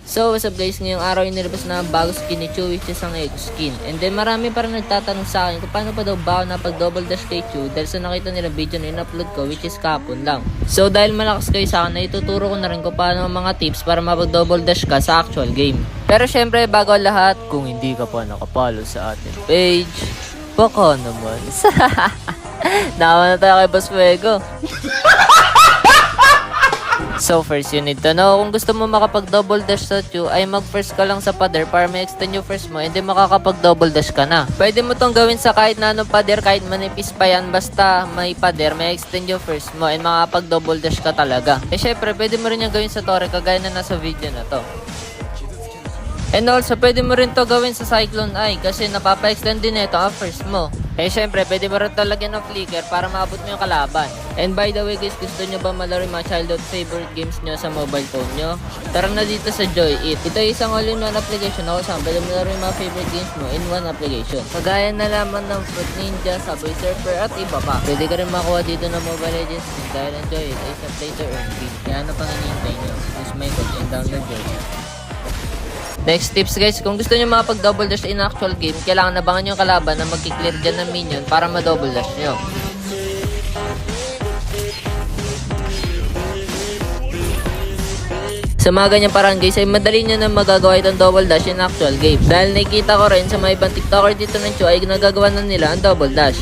So what's up guys, ngayong araw yung nilabas na bago skin ni Chu, which is ang Echo skin. And then marami pa rin nagtatanong sa akin kung paano pa daw ba ako napag double dash kay Chu dahil sa nakita nila video na in-upload ko, which is kahapon lang. So dahil malakas kayo sa akin, na ituturo ko na rin kung paano ang mga tips para mapag double dash ka sa actual game. Pero syempre bago ang lahat, kung hindi ka pa nakapalo sa ating page, baka naman. Nawa na tayo kay Boss Fuego. So first you need to know, kung gusto mo makapag double dash sa Chu ay mag first ka lang sa pader para ma-extend yung first mo and then makakapag double dash ka na. Pwede mo tong gawin sa kahit na anong pader, kahit manipis pa yan, basta may pader, may extend yung first mo and makakapag double dash ka talaga. Eh syempre pwede mo rin yung gawin sa torre kagaya na nasa video na to. And also, pwede mo rin to gawin sa Cyclone Eye kasi napapa-extend din ito ang first mo. Eh syempre, pwede mo rin to lagyan ng flicker para maabot mo yung kalaban. And by the way guys, gusto nyo ba malaro yung mga childhood favorite games nyo sa mobile phone nyo? Tara na dito sa Joy It. Ito ay isang all-in-one application na kung saan pwede mo laro yung mga favorite games mo in one application. Kagaya na lamang ng Fruit Ninja, Subway Surfer at iba pa. Pwede ka rin makuha dito ng Mobile Legends dahil ang Joy It ay sa Play to Earn game. Kaya ano pang hinihintay nyo? Use my code and download Joy It. Next tips guys, kung gusto nyo makapag double dash in actual game, kailangan nabangan yung kalaban na magkiklear dyan ng minion para ma-double dash nyo. Sa mga ganyan parang guys ay madali nyo na magagawa itong double dash in actual game. Dahil nakikita ko rin sa mga ibang tiktoker dito ng Chu ay nagagawa na nila ang double dash.